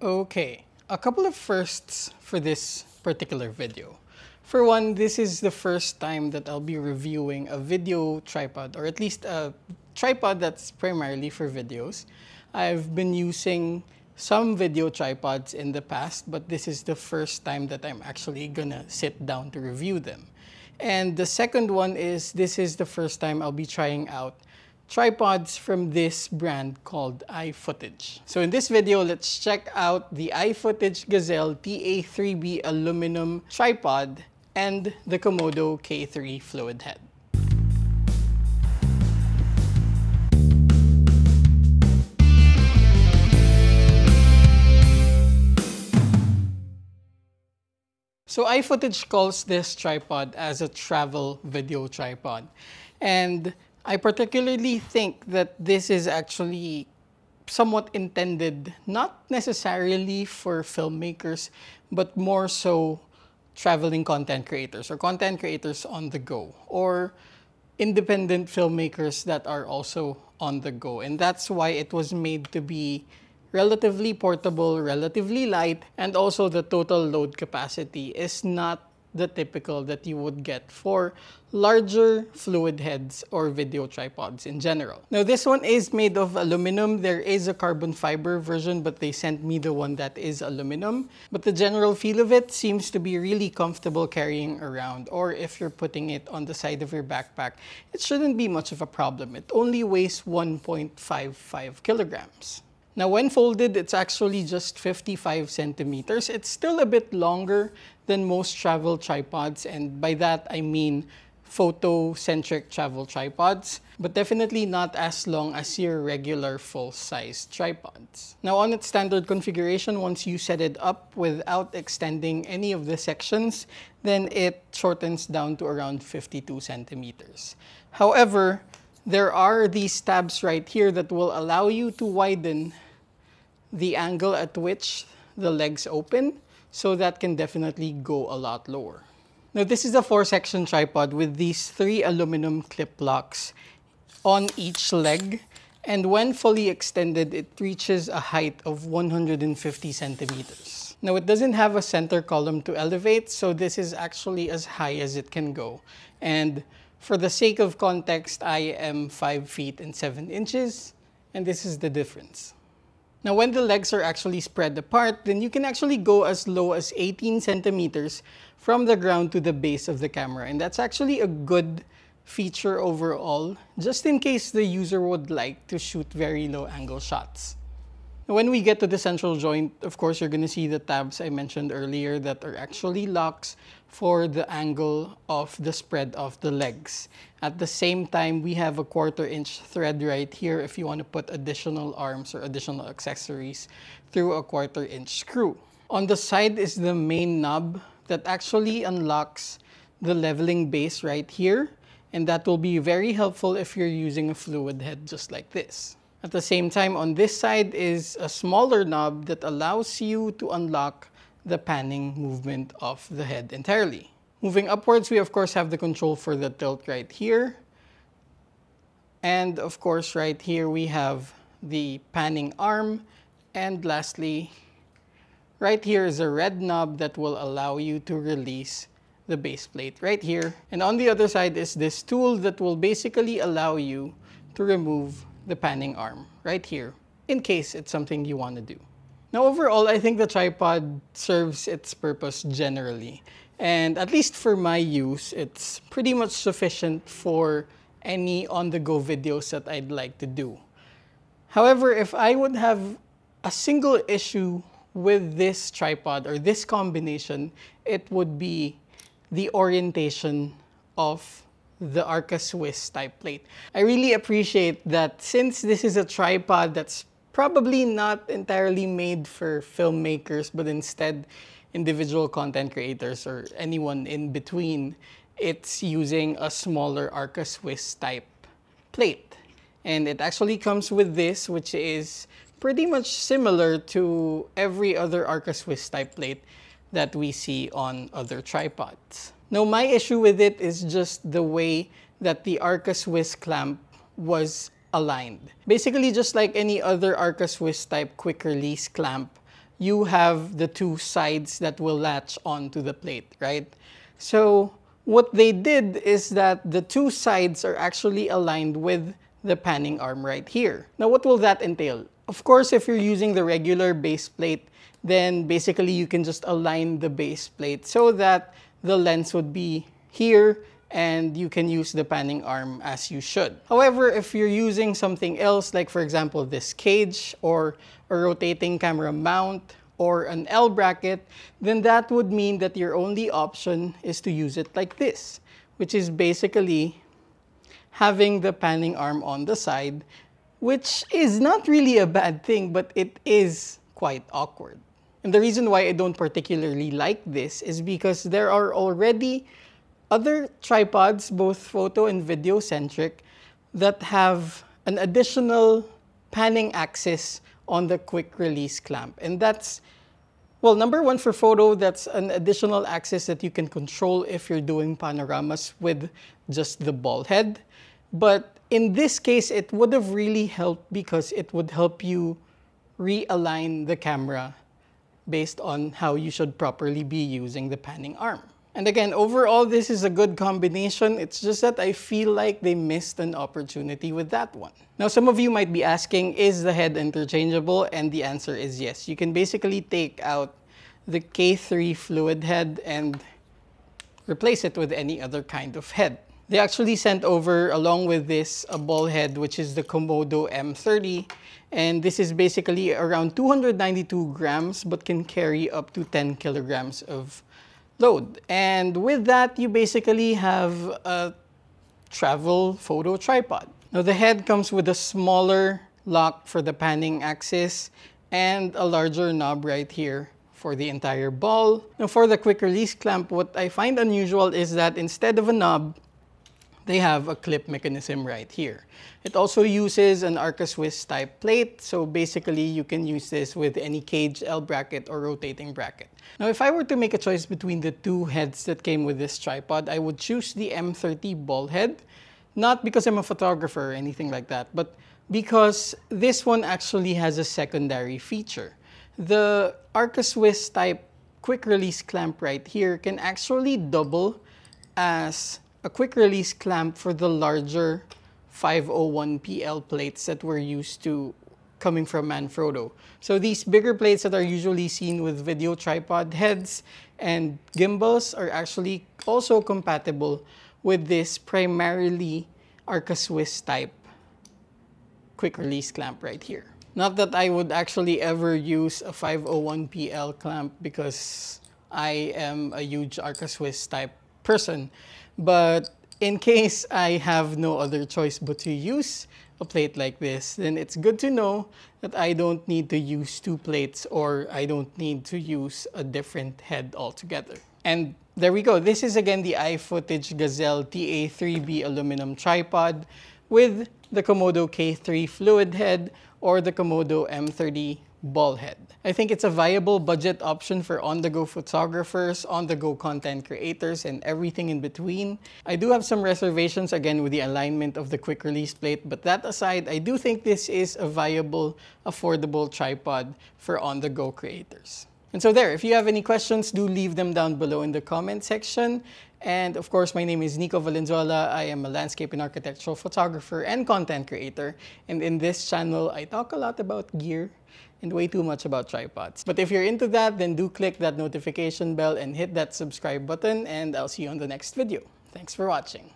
Okay, a couple of firsts for this particular video. For one, this is the first time that I'll be reviewing a video tripod, or at least a tripod that's primarily for videos. I've been using some video tripods in the past, but this is the first time that I'm actually gonna sit down to review them. And the second one is this is the first time I'll be trying out tripods from this brand called iFootage. So in this video, let's check out the iFootage Gazelle TA3B aluminum tripod and the Komodo K3 fluid head. So iFootage calls this tripod as a travel video tripod. And I particularly think that this is actually somewhat intended not necessarily for filmmakers, but more so traveling content creators or content creators on the go, or independent filmmakers that are also on the go. And that's why it was made to be relatively portable, relatively light, and also the total load capacity is not the typical that you would get for larger fluid heads or video tripods in general. Now this one is made of aluminum. There is a carbon fiber version, but they sent me the one that is aluminum. But the general feel of it seems to be really comfortable carrying around, or if you're putting it on the side of your backpack, it shouldn't be much of a problem. It only weighs 1.55 kilograms. Now when folded, it's actually just 55 centimeters. It's still a bit longer than most travel tripods, and by that I mean photo-centric travel tripods, but definitely not as long as your regular full-size tripods. Now on its standard configuration, once you set it up without extending any of the sections, then it shortens down to around 52 centimeters. However, there are these tabs right here that will allow you to widen the angle at which the legs open, so that can definitely go a lot lower. Now this is a 4-section tripod with these 3 aluminum clip locks on each leg, and when fully extended, it reaches a height of 150 centimeters. Now it doesn't have a center column to elevate, so this is actually as high as it can go. And for the sake of context, I am 5 feet and 7 inches, and this is the difference. Now when the legs are actually spread apart, then you can actually go as low as 18 centimeters from the ground to the base of the camera. And that's actually a good feature overall, just in case the user would like to shoot very low angle shots. When we get to the central joint, of course, you're going to see the tabs I mentioned earlier that are actually locks for the angle of the spread of the legs. At the same time, we have a 1/4 inch thread right here if you want to put additional arms or additional accessories through a 1/4 inch screw. On the side is the main knob that actually unlocks the leveling base right here, and that will be very helpful if you're using a fluid head just like this. At the same time, on this side is a smaller knob that allows you to unlock the panning movement of the head entirely. Moving upwards, we of course have the control for the tilt right here. And of course, right here we have the panning arm. And lastly, right here is a red knob that will allow you to release the base plate right here. And on the other side is this tool that will basically allow you to remove the panning arm right here, in case it's something you want to do. Now overall, I think the tripod serves its purpose generally. And at least for my use, it's pretty much sufficient for any on-the-go videos that I'd like to do. However, if I would have a single issue with this tripod or this combination, it would be the orientation of the Arca SSS type plate. I really appreciate that since this is a tripod that's probably not entirely made for filmmakers, but instead individual content creators or anyone in between, it's using a smaller Arca SSS type plate. And it actually comes with this, which is pretty much similar to every other Arca SSS type plate that we see on other tripods. Now, my issue with it is just the way that the Arca SSS clamp was aligned. Basically, just like any other Arca SSS type quick release clamp, you have the two sides that will latch onto the plate, right? So what they did is that the two sides are actually aligned with the panning arm right here. Now, what will that entail? Of course, if you're using the regular base plate, then basically you can just align the base plate so that the lens would be here and you can use the panning arm as you should. However, if you're using something else, like for example this cage or a rotating camera mount or an L bracket, then that would mean that your only option is to use it like this, which is basically having the panning arm on the side, which is not really a bad thing, but it is quite awkward. And the reason why I don't particularly like this is because there are already other tripods, both photo and video centric, that have an additional panning axis on the quick release clamp. And that's, well, number one, for photo, that's an additional axis that you can control if you're doing panoramas with just the ball head. But in this case, it would have really helped because it would help you realign the camera based on how you should properly be using the panning arm. And again, overall, this is a good combination. It's just that I feel like they missed an opportunity with that one. Now, some of you might be asking, is the head interchangeable? And the answer is yes. You can basically take out the K3 fluid head and replace it with any other kind of head. They actually sent over, along with this, a ball head, which is the Komodo M30. And this is basically around 292 grams, but can carry up to 10 kilograms of load. And with that, you basically have a travel photo tripod. Now, the head comes with a smaller lock for the panning axis and a larger knob right here for the entire ball. Now, for the quick release clamp, what I find unusual is that instead of a knob, they have a clip mechanism right here. It also uses an Arca SSS type plate, so basically you can use this with any cage, L bracket, or rotating bracket. Now, if I were to make a choice between the two heads that came with this tripod, I would choose the M30 ball head, not because I'm a photographer or anything like that, but because this one actually has a secondary feature. The Arca SSS type quick release clamp right here can actually double as a quick release clamp for the larger 501 PL plates that we're used to coming from Manfrotto. So these bigger plates that are usually seen with video tripod heads and gimbals are actually also compatible with this primarily Arca SSS type quick release clamp right here. Not that I would actually ever use a 501 PL clamp because I am a huge Arca SSS type person. But in case I have no other choice but to use a plate like this, then it's good to know that I don't need to use two plates or I don't need to use a different head altogether. And there we go. This is again the iFootage Gazelle TA3B aluminum tripod with the Komodo K3 fluid head or the Komodo M30 ball head. I think it's a viable budget option for on-the-go photographers, on-the-go content creators, and everything in between. I do have some reservations again with the alignment of the quick release plate, but that aside, I do think this is a viable, affordable tripod for on-the-go creators. And so there, if you have any questions, do leave them down below in the comment section. And of course, my name is Nico Valenzuela. I am a landscape and architectural photographer and content creator. And in this channel, I talk a lot about gear and way too much about tripods. But if you're into that, then do click that notification bell and hit that subscribe button, and I'll see you on the next video. Thanks for watching.